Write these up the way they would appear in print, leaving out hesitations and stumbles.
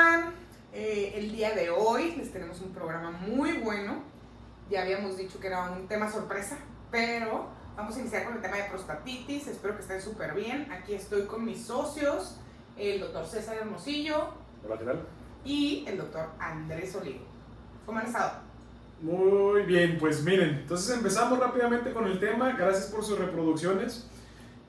están? El día de hoy les tenemos un programa muy bueno. Ya habíamos dicho que era un tema sorpresa, pero vamos a iniciar con el tema de prostatitis. Espero que estén súper bien. Aquí estoy con mis socios, el doctor César Hermosillo. Hola, ¿qué tal? Y el doctor Andrés Olivo. ¿Cómo han estado? Muy bien, pues miren, entonces empezamos rápidamente con el tema. Gracias por sus reproducciones.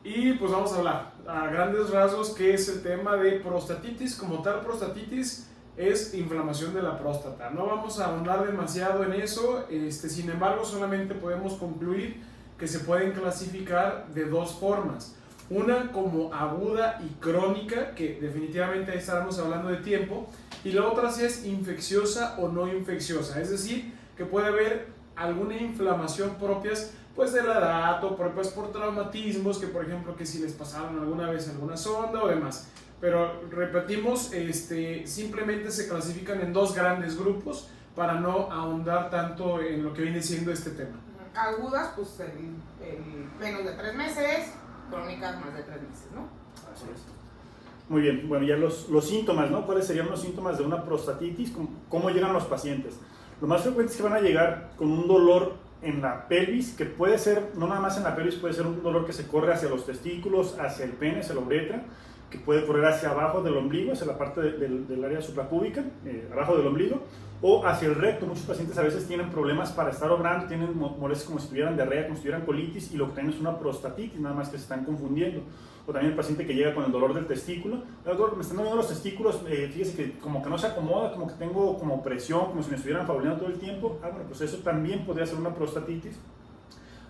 Y pues vamos a hablar a grandes rasgos qué es el tema de prostatitis. Como tal, prostatitis es inflamación de la próstata. No vamos a ahondar demasiado en eso, sin embargo solamente podemos concluir que se pueden clasificar de dos formas. Una como aguda y crónica, que definitivamente ahí estaremos hablando de tiempo, y la otra si es infecciosa o no infecciosa, es decir, que puede haber alguna inflamación propias pues de la edad o propias por traumatismos, que por ejemplo que si les pasaron alguna vez alguna sonda o demás. Pero repetimos, simplemente se clasifican en dos grandes grupos para no ahondar tanto en lo que viene siendo este tema. Agudas, pues menos de 3 meses, crónicas más de 3 meses, ¿no? Así es. Muy bien, bueno, ya los síntomas, ¿no? ¿Cuáles serían los síntomas de una prostatitis? ¿Cómo llegan los pacientes? Lo más frecuente es que van a llegar con un dolor en la pelvis, que puede ser, no nada más en la pelvis, puede ser un dolor que se corre hacia los testículos, hacia el pene, hacia la uretra, que puede correr hacia abajo del ombligo, hacia la parte del área suprapúbica, abajo del ombligo, o hacia el recto. Muchos pacientes a veces tienen problemas para estar obrando, tienen molestias como si tuvieran diarrea, como si tuvieran colitis, y lo que tienen es una prostatitis, nada más que se están confundiendo. O también el paciente que llega con el dolor del testículo. Doctor, me están doliendo los testículos, fíjese que como que no se acomoda, como que tengo como presión, como si me estuvieran fauleando todo el tiempo. Bueno, pues eso también podría ser una prostatitis.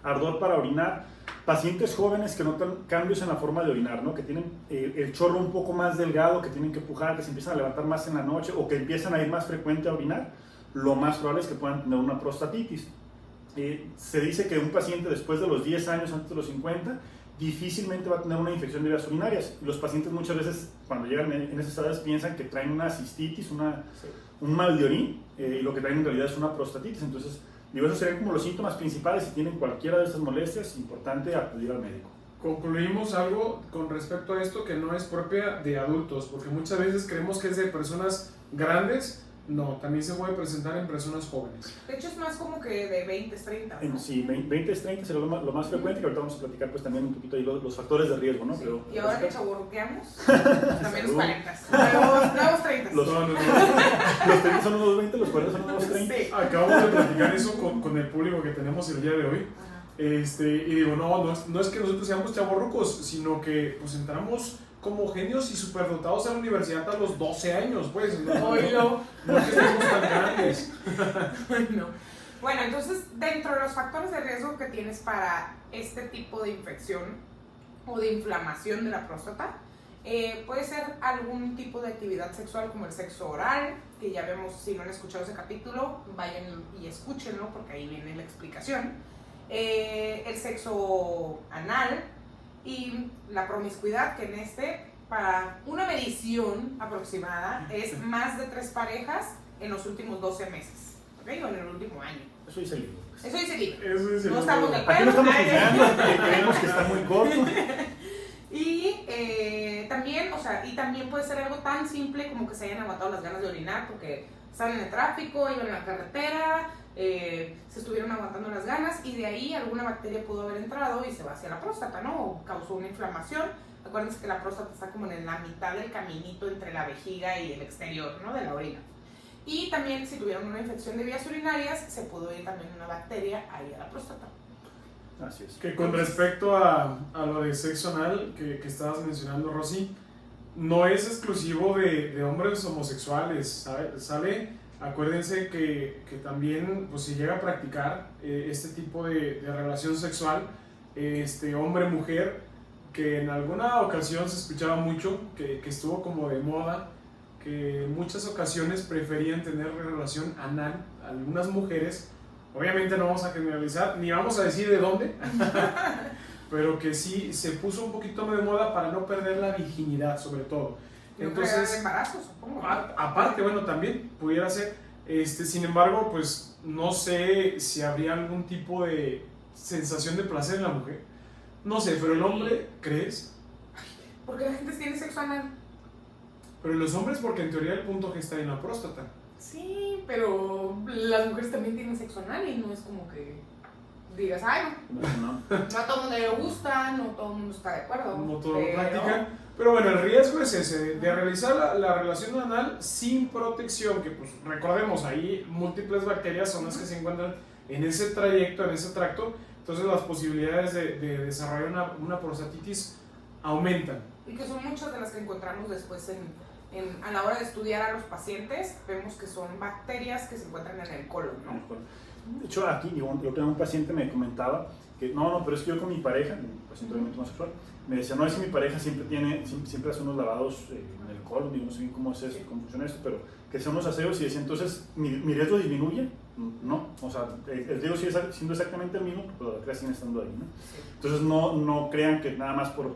Ardor para orinar. Pacientes jóvenes que notan cambios en la forma de orinar, ¿no? Que tienen el chorro un poco más delgado, que tienen que pujar, que se empiezan a levantar más en la noche o que empiezan a ir más frecuente a orinar, lo más probable es que puedan tener una prostatitis. Se dice que un paciente después de los 10 años, antes de los 50, difícilmente va a tener una infección de vías urinarias. Los pacientes muchas veces cuando llegan en esas edades piensan que traen una cistitis, un mal de orín, y lo que traen en realidad es una prostatitis. Entonces, digo, esos serían como los síntomas principales. Si tienen cualquiera de estas molestias, es importante acudir al médico. Concluimos algo con respecto a esto que no es propia de adultos, porque muchas veces creemos que es de personas grandes. No, también se puede presentar en personas jóvenes. De hecho es más como que de 20, 30, ¿no? Sí, 20, 30 sería lo más frecuente, que ahorita vamos a platicar pues también un poquito ahí los factores de riesgo, ¿no? Sí. Pero, y ahora que chaburruqueamos, también los 40, nuevos 30. Los 30 son unos 20, los 40 son unos 30. Sí. Acabamos de platicar eso con el público que tenemos el día de hoy. Y digo, no es que nosotros seamos chavorrucos, sino que pues entramos como genios y superdotados a la universidad a los 12 años, pues. No es que estemos tan grandes. Bueno, entonces, dentro de los factores de riesgo que tienes para este tipo de infección o de inflamación de la próstata, puede ser algún tipo de actividad sexual como el sexo oral, que ya vemos, si no han escuchado ese capítulo, vayan y escúchenlo porque ahí viene la explicación. El sexo anal y la promiscuidad, que para una medición aproximada es más de 3 parejas en los últimos 12 meses, ¿ok? O en el último año. Eso dice el libro. Eso dice el libro. Eso es No estamos de Aquí no estamos juzgando, creemos que está muy corto. Y también puede ser algo tan simple como que se hayan aguantado las ganas de orinar porque están en el tráfico, iban en la carretera, se estuvieron aguantando las ganas y de ahí alguna bacteria pudo haber entrado y se va hacia la próstata, ¿no? O causó una inflamación. Acuérdense que la próstata está como en la mitad del caminito entre la vejiga y el exterior, ¿no? De la orina. Y también si tuvieron una infección de vías urinarias, se pudo ir también una bacteria ahí a la próstata. Así es. Que con respecto a lo de sexo anal que estabas mencionando, Rosy, no es exclusivo de hombres homosexuales, ¿sale? Acuérdense que también pues, si llega a practicar este tipo de relación sexual, hombre-mujer, que en alguna ocasión se escuchaba mucho, que estuvo como de moda, que en muchas ocasiones preferían tener relación anal algunas mujeres. Obviamente no vamos a generalizar, ni vamos a decir de dónde, pero que sí se puso un poquito de moda para no perder la virginidad, sobre todo. Entonces, embarazo, supongo. Aparte, bueno, también pudiera ser. Sin embargo, pues no sé si habría algún tipo de sensación de placer en la mujer. No sé, pero el hombre, ¿crees? ¿Por qué la gente tiene sexo anal? Pero en los hombres, porque en teoría el punto G está en la próstata. Sí, pero las mujeres también tienen sexo anal y no es como que digas, ay, No. no a todo el mundo le gusta, no todo el mundo está de acuerdo. No todo lo practican. Pero bueno, el riesgo es ese, de realizar la relación anal sin protección, que pues recordemos, ahí múltiples bacterias son las que se encuentran en ese trayecto, en ese tracto, entonces las posibilidades de desarrollar una prostatitis aumentan. Y que son muchas de las que encontramos después a la hora de estudiar a los pacientes, vemos que son bacterias que se encuentran en el colon, ¿no? De hecho, aquí yo tenía un paciente me comentaba que no, pero es que yo con mi pareja, mi paciente obviamente homosexual, me decía, no, es que mi pareja siempre hace unos lavados en el colon, digo, no sé bien cómo es eso, cómo funciona eso, pero que son unos aseos y decía, entonces, ¿mi riesgo disminuye? No, o sea, el riesgo sigue siendo exactamente el mismo, pero las bacterias siguen estando ahí, ¿no? Entonces, no crean que nada más por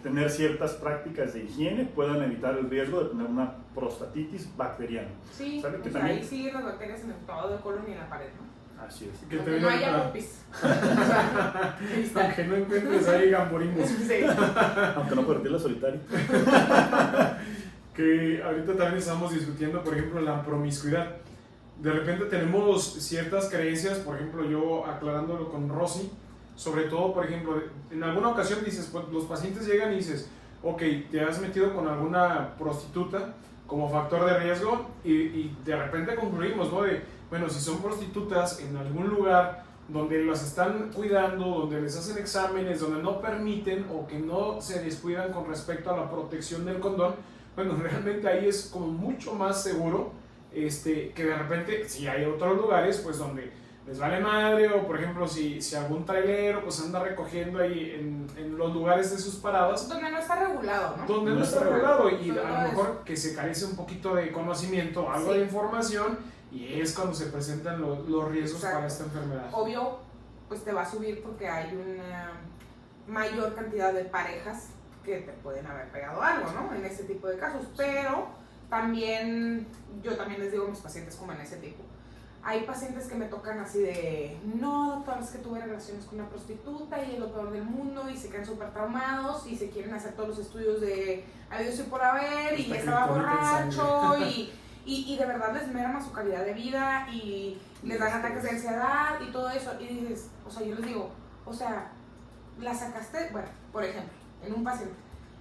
tener ciertas prácticas de higiene puedan evitar el riesgo de tener una prostatitis bacteriana. Sí, ¿Sabe? Que o sea, también... ahí siguen las bacterias en el todo el colon y en la pared, ¿no? Así es. Que Aunque no haya popis. Aunque no encuentres ahí gamborinos. Sí. Aunque no puede la solitaria. Que ahorita también estamos discutiendo, por ejemplo, la promiscuidad. De repente tenemos ciertas creencias, por ejemplo, yo aclarándolo con Rosy, sobre todo, por ejemplo, en alguna ocasión dices, pues los pacientes llegan y dices, ok, te has metido con alguna prostituta como factor de riesgo y de repente concluimos, ¿no? Bueno, si son prostitutas en algún lugar donde las están cuidando, donde les hacen exámenes, donde no permiten o que no se descuidan con respecto a la protección del condón, bueno, realmente ahí es como mucho más seguro que de repente, si hay otros lugares, pues donde les vale madre, o por ejemplo, si algún trailero pues anda recogiendo ahí en los lugares de sus paradas. Donde no está regulado, ¿no? Donde no está regulado y Solo a lo mejor que se carece un poquito de conocimiento, algo de información, y es cuando se presentan los riesgos para esta enfermedad. Obvio, pues te va a subir porque hay una mayor cantidad de parejas que te pueden haber pegado algo, ¿no? En ese tipo de casos, pero también, yo también les digo a mis pacientes como en ese tipo. Hay pacientes que me tocan así de, no, doctor, es que tuve relaciones con una prostituta y es lo peor del mundo y se quedan súper traumados y se quieren hacer todos los estudios de adiós y por haber y estaba borracho y de verdad les merma su calidad de vida y les dan ataques de ansiedad y todo eso. Y dices, o sea, yo les digo, o sea, la sacaste, bueno, por ejemplo, en un paciente,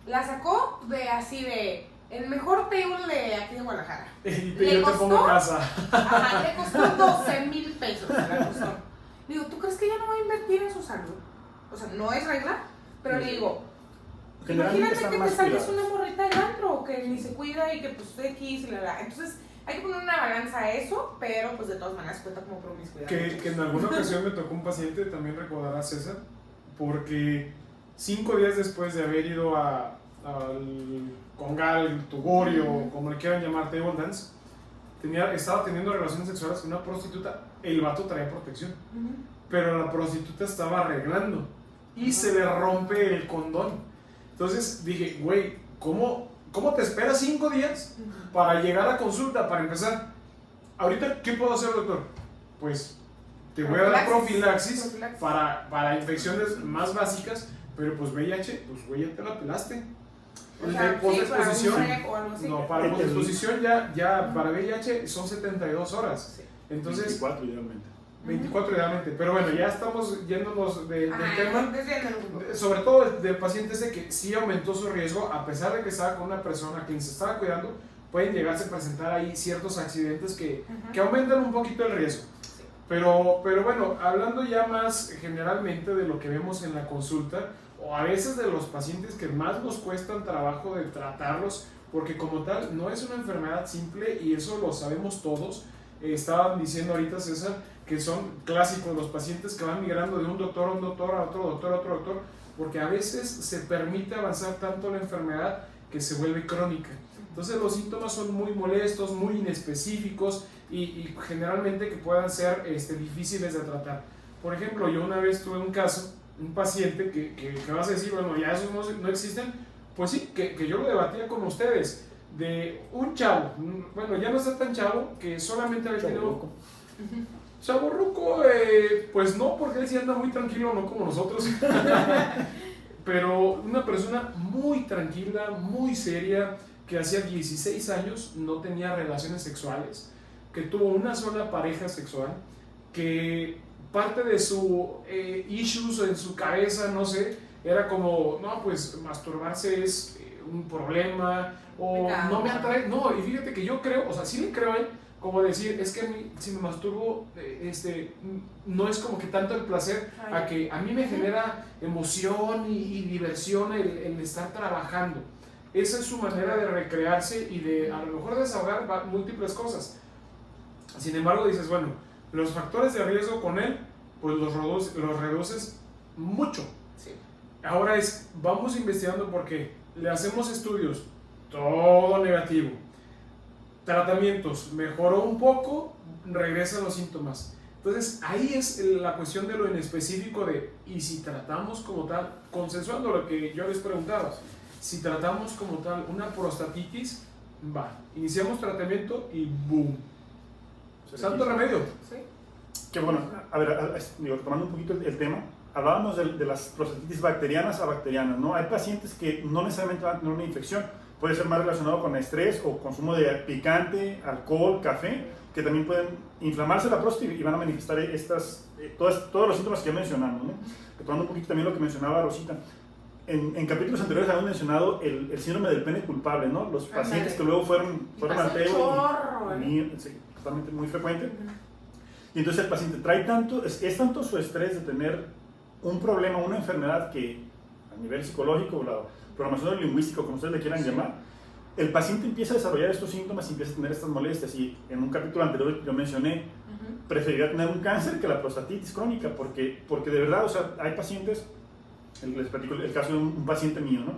la sacó de así de el mejor table de aquí de Guadalajara. Y yo te pongo casa. Ajá, le costó 12,000 pesos. Le costó. Digo, ¿tú crees que ella no va a invertir en su salud? O sea, no es regla, pero le digo, imagínate que te saques una morrita del antro que ni se cuida y que pues X y la. Entonces, hay que poner una balanza a eso, pero pues de todas maneras cuenta como promiscuidad. Que en alguna ocasión me tocó un paciente, también recordará César, porque 5 días después de haber ido al Congal, Tugorio, como le quieran llamar, table dance, estaba teniendo relaciones sexuales con una prostituta. El vato traía protección, pero la prostituta estaba arreglando y se le rompe el condón. Entonces dije, güey, ¿cómo te esperas 5 días para llegar a consulta, para empezar? Ahorita, ¿qué puedo hacer, doctor? Pues te voy a dar profilaxis para infecciones más básicas, pero pues VIH, pues güey, ya te la pelaste. O sea, Post-exposición, no, para post-exposición ya para VIH son 72 horas. Sí. Entonces, 24 idealmente. 24 idealmente. Pero bueno, ya estamos yéndonos del tema. Desviándonos. Sobre todo del paciente ese que sí aumentó su riesgo, a pesar de que estaba con una persona que se estaba cuidando, pueden llegarse a presentar ahí ciertos accidentes que aumentan un poquito el riesgo. Sí. Pero bueno, hablando ya más generalmente de lo que vemos en la consulta, o a veces de los pacientes que más nos cuestan trabajo de tratarlos, porque como tal no es una enfermedad simple y eso lo sabemos todos. Estaban diciendo ahorita, César, que son clásicos los pacientes que van migrando de un doctor a un doctor, a otro doctor, a otro doctor, porque a veces se permite avanzar tanto la enfermedad que se vuelve crónica. Entonces los síntomas son muy molestos, muy inespecíficos y generalmente que puedan ser difíciles de tratar. Por ejemplo, yo una vez tuve un caso, un paciente que vas a decir, bueno, ya esos no existen. Pues sí, que yo lo debatía con ustedes, de un chavo, bueno, ya no está tan chavo, que solamente había tenido... Chavorruco, pues no, porque él sí anda muy tranquilo, no como nosotros. Pero una persona muy tranquila, muy seria, que hacía 16 años no tenía relaciones sexuales, que tuvo una sola pareja sexual, que parte de su issues en su cabeza, no sé, era como, no, pues masturbarse es un problema, o Pecado. no me atrae, no, y fíjate que yo creo, o sea, sí le creo a él, como decir, es que a mí, si me masturbo, no es como que tanto el placer, a que a mí me genera emoción y diversión el estar trabajando. Esa es su manera de recrearse y de a lo mejor desahogar múltiples cosas. Sin embargo, dices, bueno, los factores de riesgo con él, pues los reduces mucho. Sí. Ahora vamos investigando porque le hacemos estudios, todo negativo. Tratamientos, mejoró un poco, regresan los síntomas. Entonces ahí es la cuestión de lo en específico de, y si tratamos como tal, consensuando lo que yo les preguntaba, si tratamos como tal una prostatitis, iniciamos tratamiento y boom, santo remedio. Sí. Que bueno, a ver, tomando un poquito el tema, hablábamos de las prostatitis bacterianas a bacterianas, ¿no? Hay pacientes que no necesariamente van a tener una infección, puede ser más relacionado con estrés o consumo de picante, alcohol, café, que también pueden inflamarse la próstata y van a manifestar todos los síntomas que ya mencionamos, ¿no? Tomando un poquito también lo que mencionaba Rosita, en capítulos anteriores habíamos mencionado el síndrome del pene culpable, ¿no? Los pacientes que luego fueron al teo, totalmente muy frecuente. Y entonces el paciente trae tanto, es tanto su estrés de tener un problema, una enfermedad que a nivel psicológico, la programación lingüística, como ustedes le quieran llamar, el paciente empieza a desarrollar estos síntomas y empieza a tener estas molestias. Y en un capítulo anterior yo mencioné, preferiría tener un cáncer que la prostatitis crónica, porque de verdad, o sea, hay pacientes, les platico el caso de un paciente mío, ¿no?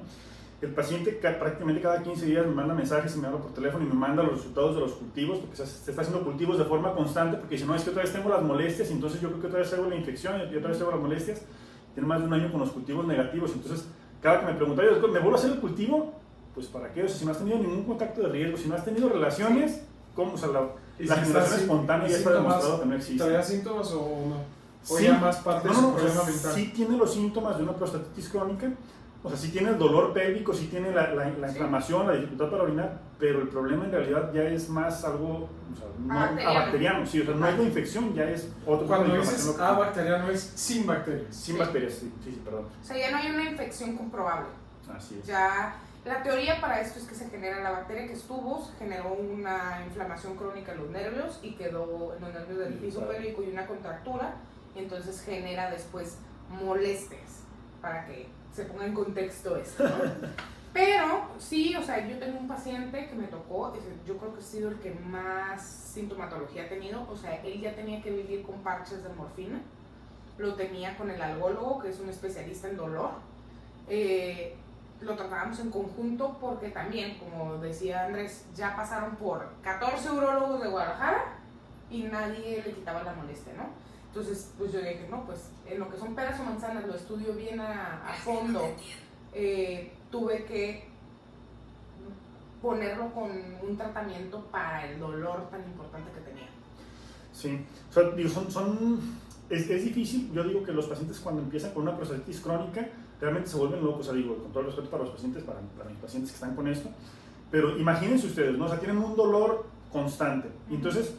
El paciente prácticamente cada 15 días me manda mensajes y me habla por teléfono y me manda los resultados de los cultivos, porque se está haciendo cultivos de forma constante, porque dice, no, es que otra vez tengo las molestias, y entonces yo creo que otra vez tengo la infección y otra vez tengo las molestias. Tiene más de un año con los cultivos negativos, entonces cada que me pregunta, ¿me vuelvo a hacer el cultivo? Pues ¿para qué? O sea, si no has tenido ningún contacto de riesgo, si no has tenido relaciones, ¿cómo? O sea, la generación espontánea ya está demostrado que no existe. ¿Todavía síntomas o no? ¿O sí, ya más parte de su problema mental? Sí tiene los síntomas de una prostatitis crónica, o sea, sí tiene el dolor pélvico, sí tiene la inflamación, la dificultad para orinar, pero el problema en realidad ya es más algo, o sea, no, bacteriano, sí, o sea, no es la infección, ya es otro. Cuando dices bacteriano es sin bacterias. Sin bacterias, sí, perdón. O sea, ya no hay una infección comprobable. Así es. Ya, la teoría para esto es que se genera la bacteria que estuvo, generó una inflamación crónica en los nervios y quedó en los nervios del piso pélvico y una contractura, y entonces genera después molestias, para que se ponga en contexto esto, ¿no? Pero sí, o sea, yo tengo un paciente que me tocó, yo creo que ha sido el que más sintomatología ha tenido, o sea, él ya tenía que vivir con parches de morfina, lo tenía con el algólogo, que es un especialista en dolor, lo tratábamos en conjunto porque también, como decía Andrés, ya pasaron por 14 urólogos de Guadalajara y nadie le quitaba la molestia, ¿no? Entonces, pues yo dije, no, pues en lo que son peras o manzanas lo estudio bien a fondo. Tuve que ponerlo con un tratamiento para el dolor tan importante que tenía. Sí, o sea, digo, es difícil. Yo digo que los pacientes cuando empiezan con una prostatitis crónica realmente se vuelven locos, o sea, digo, con todo el respeto para los pacientes, para mis pacientes que están con esto, pero imagínense ustedes, ¿no? O sea, tienen un dolor constante, y entonces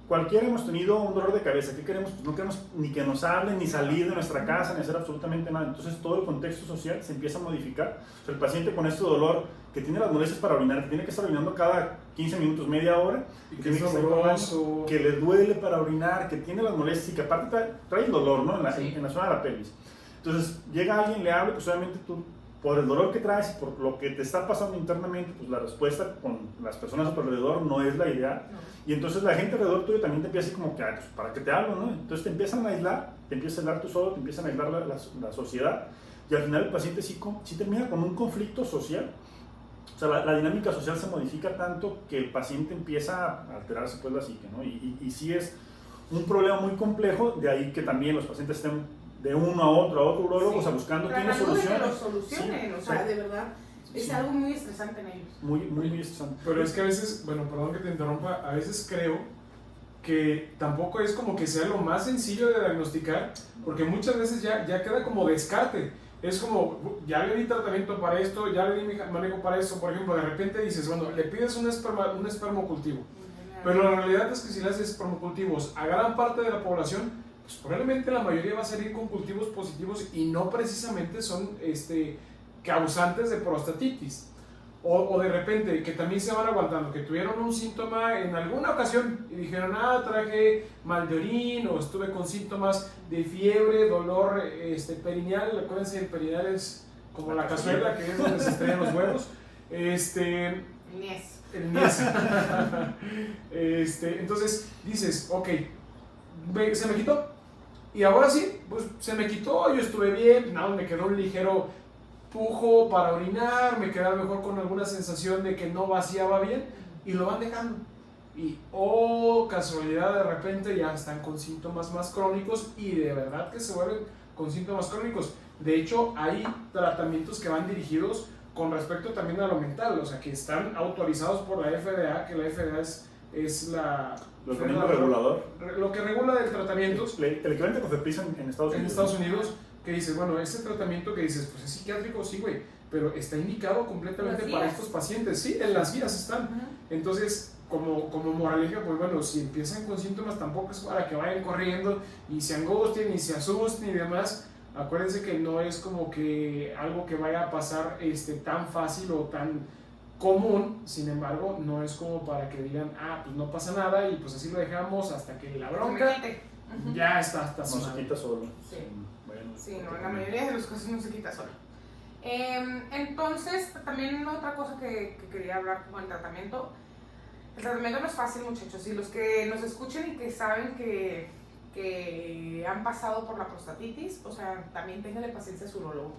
cualquiera hemos tenido un dolor de cabeza. ¿Qué queremos? Pues no queremos ni que nos hablen, ni salir de nuestra casa, ni hacer absolutamente nada. Entonces todo el contexto social se empieza a modificar. O sea, el paciente con este dolor, que tiene las molestias para orinar, que tiene que estar orinando cada 15 minutos, media hora, y que tiene es que doloroso, que le duele para orinar, que tiene las molestias y que aparte trae el dolor, ¿no? En la zona de la pelvis. Entonces llega alguien, le habla, pues obviamente tú, por el dolor que traes y por lo que te está pasando internamente, pues la respuesta con las personas a tu alrededor no es la ideal. No. Y entonces la gente alrededor tuyo también te empieza así como que, pues, ¿para qué te hablo, no? Entonces te empiezan a aislar, te empiezas a aislar tú solo, te empiezan a aislar la sociedad, y al final el paciente sí termina con un conflicto social. O sea, la dinámica social se modifica tanto que el paciente empieza a alterarse pues la psique, ¿no? Y sí es un problema muy complejo, de ahí que también los pacientes estén de uno a otro urólogo, o sea, buscando quién solucione. Que lo solucionen, o sea, de verdad, es algo muy estresante en ellos. Muy estresante. Pero es que a veces, bueno, perdón que te interrumpa, a veces creo que tampoco es como que sea lo más sencillo de diagnosticar, porque muchas veces ya queda como descarte. es como, ya le di tratamiento para esto, ya le di mi manejo para esto, por ejemplo, de repente dices, bueno, le pides un espermocultivo, pero la realidad es que si le haces espermocultivos a gran parte de la población, pues probablemente la mayoría va a salir con cultivos positivos y no precisamente son causantes de prostatitis. O de repente que también se van aguantando, que tuvieron un síntoma en alguna ocasión y dijeron, traje mal de orín o estuve con síntomas de fiebre, dolor perineal. Acuérdense, el perineal es como la cazuela, que es donde se estrellan los huevos. Nies. El nies. Entonces dices, ok, se me quitó. Y ahora sí, pues se me quitó, yo estuve bien, nada, me quedó un ligero pujo para orinar, me quedaba mejor con alguna sensación de que no vaciaba bien y lo van dejando. Y casualidad, de repente ya están con síntomas más crónicos y de verdad que se vuelven con síntomas crónicos. De hecho, hay tratamientos que van dirigidos con respecto también a lo mental, o sea, que están autorizados por la FDA, que la FDA es la... Lo regulador. Lo que regula del tratamiento. El equivalente a Cofepris en Estados Unidos. En Estados Unidos, que dices, bueno, este tratamiento que dices, pues es psiquiátrico, sí, güey, pero está indicado completamente para estos pacientes, sí, en las guías están. Entonces, como moraleja, pues bueno, si empiezan con síntomas, tampoco es para que vayan corriendo y se angustien y se asusten y demás. Acuérdense que no es como que algo que vaya a pasar tan fácil o tan común, sin embargo, no es como para que digan, pues no pasa nada y pues así lo dejamos hasta que la bronca ya está No se quita solo. Sí. Bueno, Sí, no, en la mayoría de los casos no se quita solo. Entonces, también otra cosa que quería hablar con el tratamiento no es fácil, muchachos, y los que nos escuchen y que saben que han pasado por la prostatitis, o sea, también ténganle paciencia a su urólogo.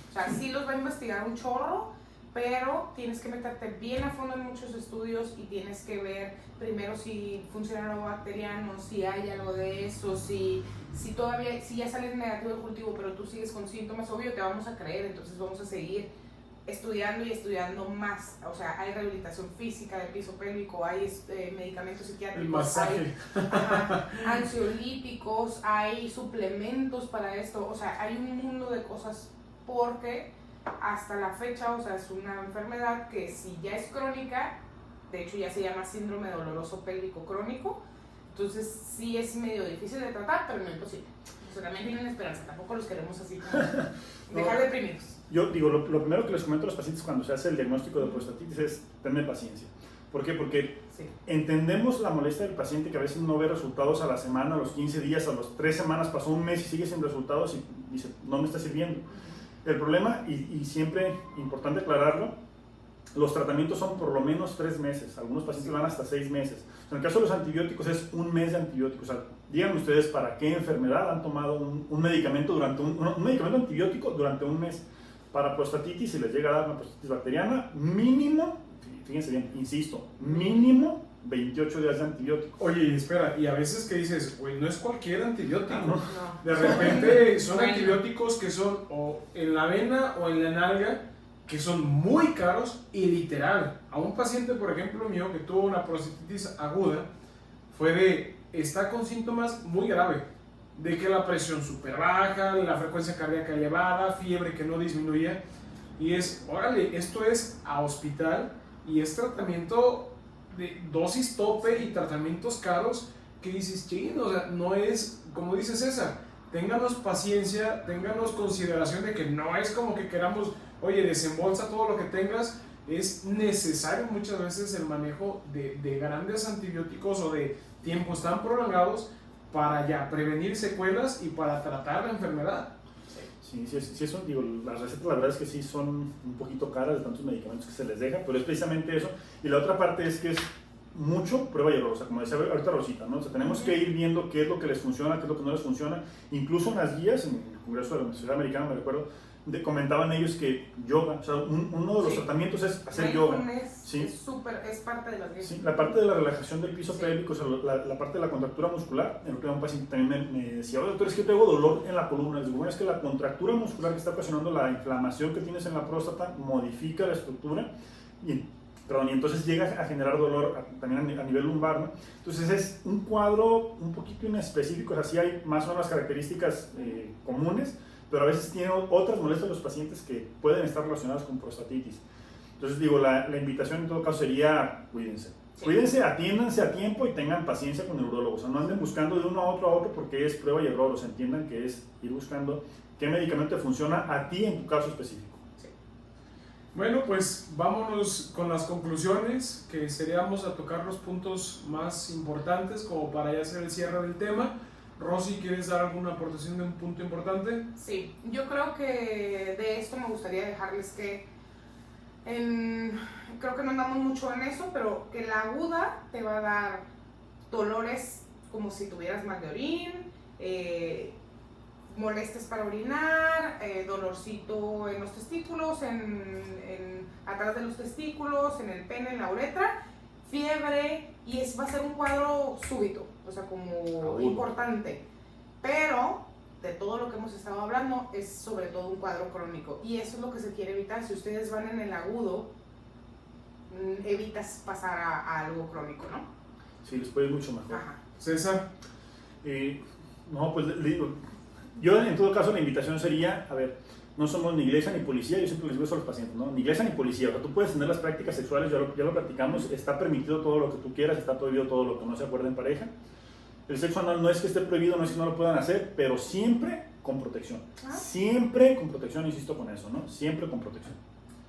O sea, sí los va a investigar un chorro, pero tienes que meterte bien a fondo en muchos estudios y tienes que ver primero si funciona lo bacteriano, si hay algo de eso, si ya sale negativo el cultivo, pero tú sigues con síntomas, obvio te vamos a creer, entonces vamos a seguir estudiando y estudiando más. O sea, hay rehabilitación física del piso pélvico, hay medicamentos psiquiátricos, el masaje, hay ansiolíticos, hay suplementos para esto, o sea, hay un mundo de cosas porque hasta la fecha, o sea, es una enfermedad que si ya es crónica, de hecho ya se llama síndrome doloroso pélvico crónico, entonces sí es medio difícil de tratar, pero no imposible. O sea, también tienen esperanza, tampoco los queremos así como dejar deprimidos. Yo digo, lo primero que les comento a los pacientes cuando se hace el diagnóstico de prostatitis es tener paciencia. ¿Por qué? Porque entendemos la molestia del paciente que a veces no ve resultados a la semana, a los 15 días, a las 3 semanas, pasó un mes y sigue sin resultados y dice, no me está sirviendo. El problema, y siempre importante aclararlo, los tratamientos son por lo menos 3 meses, algunos pacientes van hasta 6 meses. En el caso de los antibióticos es 1 mes de antibióticos. O sea, díganme ustedes para qué enfermedad han tomado un medicamento durante un medicamento antibiótico durante 1 mes. Para prostatitis, si les llega a dar una prostatitis bacteriana, mínimo, fíjense bien, insisto, mínimo 28 días de antibiótico. Oye, y espera, y a veces que dices, güey, no es cualquier antibiótico. No. De repente son antibióticos que son o en la vena o en la nalga, que son muy caros y literal. A un paciente, por ejemplo, mío, que tuvo una prostatitis aguda, está con síntomas muy graves, de que la presión súper baja, la frecuencia cardíaca elevada, fiebre que no disminuía, y órale, esto es a hospital y es tratamiento de dosis tope y tratamientos caros que dices, o sea, no es, como dice César, ténganos paciencia, ténganos consideración de que no es como que queramos, oye, desembolsa todo lo que tengas. Es necesario muchas veces el manejo de grandes antibióticos o de tiempos tan prolongados para ya prevenir secuelas y para tratar la enfermedad. Sí, eso, digo, las recetas la verdad es que sí son un poquito caras de tantos medicamentos que se les deja, pero es precisamente eso. Y la otra parte es que es mucho prueba y error, o sea, como decía ahorita Rosita, ¿no? O sea, tenemos que ir viendo qué es lo que les funciona, qué es lo que no les funciona. Incluso en las guías, en el Congreso de la Universidad Americana, me recuerdo, comentaban ellos que yoga, o sea, uno de los tratamientos es hacer yoga. Sí. Es parte de las guías. Sí, la parte de la relajación del piso pélvico, o sea, la parte de la contractura muscular. El otro día un paciente también me decía, oye, doctor, es que yo tengo dolor en la columna. Les digo, bueno, es que la contractura muscular que está ocasionando la inflamación que tienes en la próstata modifica la estructura y entonces llega a generar dolor también a nivel lumbar, ¿no? Entonces es un cuadro un poquito inespecífico, o sea, sí hay más o menos las características comunes, pero a veces tienen otras molestias los pacientes que pueden estar relacionadas con prostatitis. Entonces digo, la invitación en todo caso sería cuídense. Sí. Cuídense, atiéndanse a tiempo y tengan paciencia con el urólogo. O sea, no anden buscando de uno a otro porque es prueba y error. O sea, entiendan que es ir buscando qué medicamento te funciona a ti en tu caso específico. Sí. Bueno, pues vámonos con las conclusiones, que seríamos a tocar los puntos más importantes como para ya hacer el cierre del tema. Rosy, ¿quieres dar alguna aportación de un punto importante? Sí, yo creo que de esto me gustaría dejarles que creo que no andamos mucho en eso, pero que la aguda te va a dar dolores como si tuvieras mal de orín, molestias para orinar, dolorcito en los testículos, atrás de los testículos, en el pene, en la uretra, fiebre, y va a ser un cuadro súbito, o sea, como importante, pero de todo lo que hemos estado hablando es sobre todo un cuadro crónico, y eso es lo que se quiere evitar. Si ustedes van en el agudo, evitas pasar a algo crónico, ¿no? Sí, les puede ir mucho mejor. Ajá. César. No, pues le digo, yo en todo caso la invitación sería, a ver, no somos ni iglesia ni policía, yo siempre les digo eso a los pacientes, ¿no? Ni iglesia ni policía, o sea, tú puedes tener las prácticas sexuales, ya lo platicamos, está permitido todo lo que tú quieras, está prohibido todo lo que no se acuerde en pareja. El sexo anal no es que esté prohibido, no es que no lo puedan hacer, pero siempre con protección. Siempre con protección, insisto con eso, ¿no? Siempre con protección.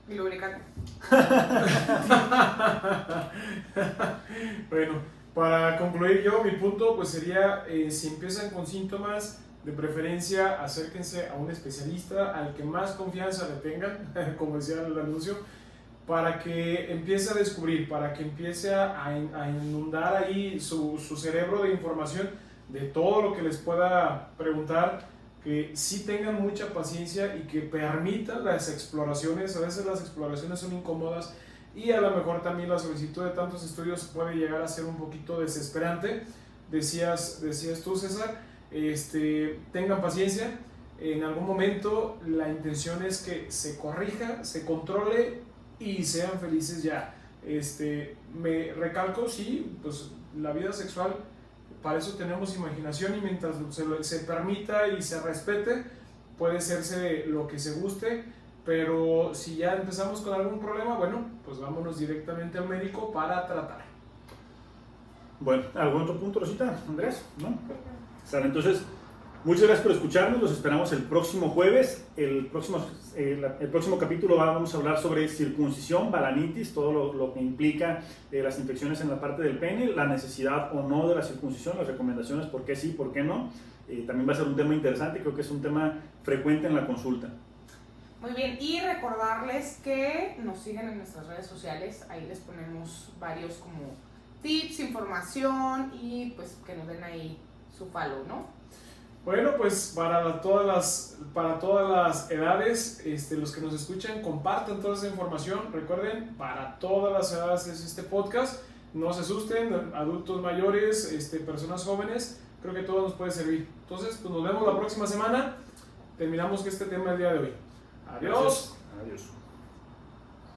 Y lubricante. Bueno, para concluir yo, mi punto pues sería, si empiezan con síntomas, de preferencia acérquense a un especialista, al que más confianza le tengan, como decía el anuncio, para que empiece a descubrir, para que empiece a inundar ahí su cerebro de información de todo lo que les pueda preguntar, que sí tengan mucha paciencia y que permitan las exploraciones. A veces las exploraciones son incómodas y a lo mejor también la solicitud de tantos estudios puede llegar a ser un poquito desesperante. Decías tú, César, tengan paciencia. En algún momento la intención es que se corrija, se controle y sean felices ya. Me recalco, sí, pues la vida sexual, para eso tenemos imaginación, y mientras se permita y se respete, puede hacerse lo que se guste, pero si ya empezamos con algún problema, bueno, pues vámonos directamente al médico para tratar. Bueno, ¿algún otro punto, Rosita? ¿Andrés? ¿No? Sale, entonces, muchas gracias por escucharnos, los esperamos el próximo jueves. El próximo capítulo vamos a hablar sobre circuncisión, balanitis, todo lo que implica las infecciones en la parte del pene, la necesidad o no de la circuncisión, las recomendaciones, por qué sí, por qué no. También va a ser un tema interesante, creo que es un tema frecuente en la consulta. Muy bien, y recordarles que nos sigan en nuestras redes sociales, ahí les ponemos varios como tips, información, y pues que nos den ahí su follow, ¿no? Bueno, pues para todas las edades, los que nos escuchan, compartan toda esa información. Recuerden, para todas las edades es este podcast. No se asusten, adultos mayores, personas jóvenes, creo que todo nos puede servir. Entonces, pues nos vemos la próxima semana. Terminamos este tema el día de hoy. Adiós. Adiós.